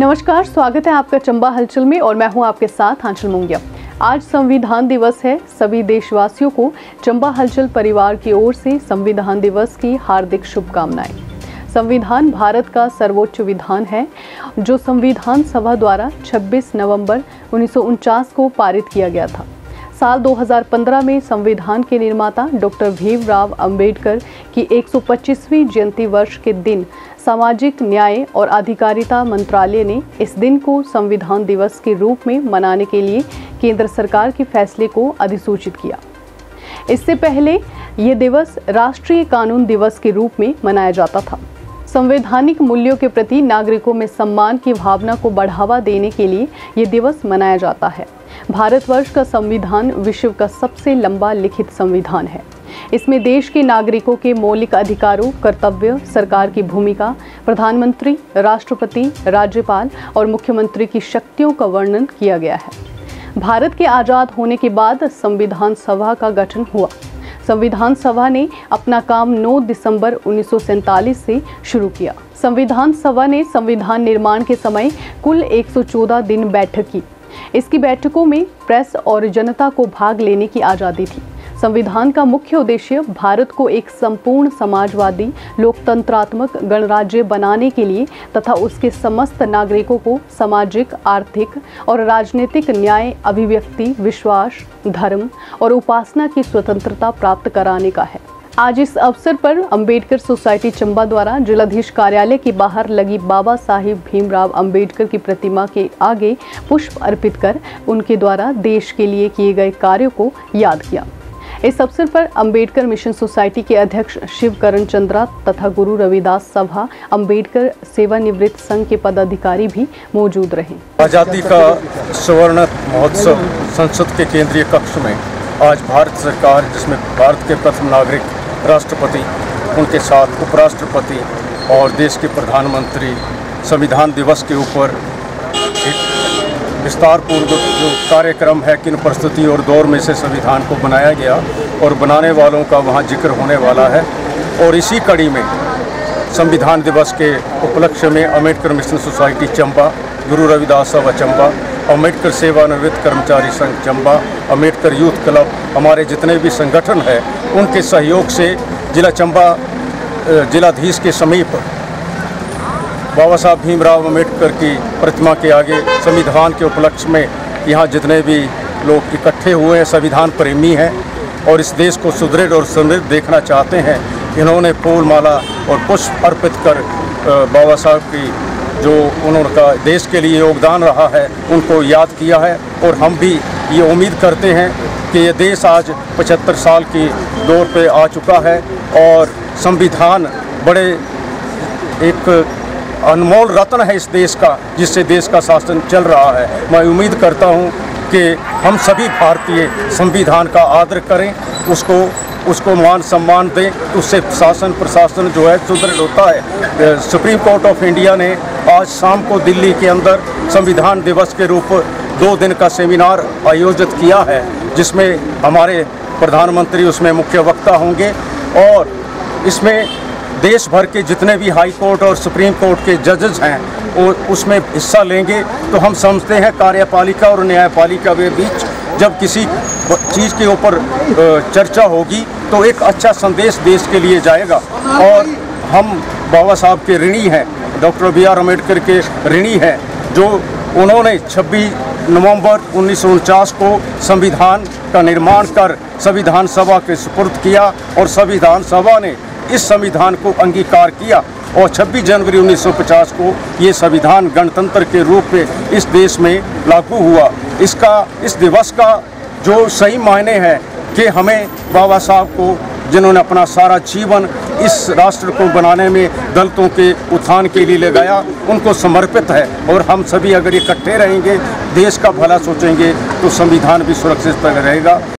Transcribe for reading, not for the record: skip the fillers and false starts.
नमस्कार, स्वागत है आपका चंबा हलचल में और मैं हूं आपके साथ आंचल मुंगिया। आज संविधान दिवस है। सभी देशवासियों को चंबा हलचल परिवार की ओर से संविधान दिवस की हार्दिक शुभकामनाएं। संविधान भारत का सर्वोच्च विधान है जो संविधान सभा द्वारा 26 नवंबर 1949 को पारित किया गया था। साल 2015 में संविधान के निर्माता डॉक्टर भीमराव अंबेडकर की 125वीं जयंती वर्ष के दिन सामाजिक न्याय और अधिकारिता मंत्रालय ने इस दिन को संविधान दिवस के रूप में मनाने के लिए केंद्र सरकार के फैसले को अधिसूचित किया। इससे पहले ये दिवस राष्ट्रीय कानून दिवस के रूप में मनाया जाता था। संवैधानिक मूल्यों के प्रति नागरिकों में सम्मान की भावना को बढ़ावा देने के लिए ये दिवस मनाया जाता है। भारतवर्ष का संविधान विश्व का सबसे लंबा लिखित संविधान है। इसमें देश के नागरिकों के मौलिक अधिकारों, कर्तव्य, सरकार की भूमिका, प्रधानमंत्री, राष्ट्रपति, राज्यपाल और मुख्यमंत्री की शक्तियों का वर्णन किया गया है। भारत के आज़ाद होने के बाद संविधान सभा का गठन हुआ। संविधान सभा ने अपना काम 9 दिसंबर 1947 से शुरू किया। संविधान सभा ने संविधान निर्माण के समय कुल 114 दिन बैठक की। इसकी बैठकों में प्रेस और जनता को भाग लेने की आज़ादी थी। संविधान का मुख्य उद्देश्य भारत को एक संपूर्ण समाजवादी लोकतंत्रात्मक गणराज्य बनाने के लिए तथा उसके समस्त नागरिकों को सामाजिक, आर्थिक और राजनीतिक न्याय, अभिव्यक्ति, विश्वास, धर्म और उपासना की स्वतंत्रता प्राप्त कराने का है। आज इस अवसर पर अंबेडकर सोसाइटी चंबा द्वारा जिलाधीश कार्यालय के बाहर लगी बाबा साहिब भीमराव अंबेडकर की प्रतिमा के आगे पुष्प अर्पित कर उनके द्वारा देश के लिए किए गए कार्यों को याद किया। इस अवसर पर अंबेडकर मिशन सोसाइटी के अध्यक्ष शिवकरण चंद्रा तथा गुरु रविदास सभा अंबेडकर सेवानिवृत्त संघ के पदाधिकारी भी मौजूद रहे। आज़ादी का स्वर्ण महोत्सव संसद के केंद्रीय कक्ष में आज भारत सरकार, जिसमें भारत के प्रथम नागरिक राष्ट्रपति, उनके साथ उपराष्ट्रपति और देश के प्रधानमंत्री संविधान दिवस के ऊपर एक विस्तारपूर्वक जो कार्यक्रम है, किन परिस्थिति और दौर में से संविधान को बनाया गया और बनाने वालों का वहाँ जिक्र होने वाला है। और इसी कड़ी में संविधान दिवस के उपलक्ष्य में अम्बेडकर मिशन सोसाइटी चंबा, गुरु रविदास सभा चंबा, अम्बेडकर सेवानिवृत्त कर्मचारी संघ चंबा, अम्बेडकर यूथ क्लब, हमारे जितने भी संगठन हैं, उनके सहयोग से जिला चंबा जिलाधीश के समीप बाबा साहब भीमराव अंबेडकर की प्रतिमा के आगे संविधान के उपलक्ष्य में यहाँ जितने भी लोग इकट्ठे हुए हैं, संविधान प्रेमी हैं और इस देश को सुदृढ़ और समृद्ध देखना चाहते हैं, इन्होंने फूल माला और पुष्प अर्पित कर बाबा साहब की जो उनका देश के लिए योगदान रहा है उनको याद किया है। और हम भी ये उम्मीद करते हैं कि ये देश आज 75 साल की दौर पे आ चुका है और संविधान बड़े एक अनमोल रत्न है इस देश का, जिससे देश का शासन चल रहा है। मैं उम्मीद करता हूँ कि हम सभी भारतीय संविधान का आदर करें, उसको मान सम्मान दें, तो उससे शासन प्रशासन जो है सुदृढ़ होता है। सुप्रीम कोर्ट ऑफ इंडिया ने आज शाम को दिल्ली के अंदर संविधान दिवस के रूप 2 दिन का सेमिनार आयोजित किया है, जिसमें हमारे प्रधानमंत्री उसमें मुख्य वक्ता होंगे और इसमें देश भर के जितने भी हाई कोर्ट और सुप्रीम कोर्ट के जजेस हैं वो उसमें हिस्सा लेंगे। तो हम समझते हैं कार्यपालिका और न्यायपालिका के बीच जब किसी चीज़ के ऊपर चर्चा होगी तो एक अच्छा संदेश देश के लिए जाएगा। और हम बाबा साहब के ऋणी हैं, डॉक्टर BR अम्बेडकर के ऋणी हैं, जो उन्होंने 26 नवंबर 1949 को संविधान का निर्माण कर संविधान सभा के सुपुर्द किया और संविधान सभा ने इस संविधान को अंगीकार किया और 26 जनवरी 1950 को ये संविधान गणतंत्र के रूप में इस देश में लागू हुआ। इस दिवस का जो सही मायने हैं कि हमें बाबा साहब को, जिन्होंने अपना सारा जीवन इस राष्ट्र को बनाने में दलितों के उत्थान के लिए लगाया, उनको समर्पित है। और हम सभी अगर इकट्ठे रहेंगे, देश का भला सोचेंगे तो संविधान भी सुरक्षित रहेगा।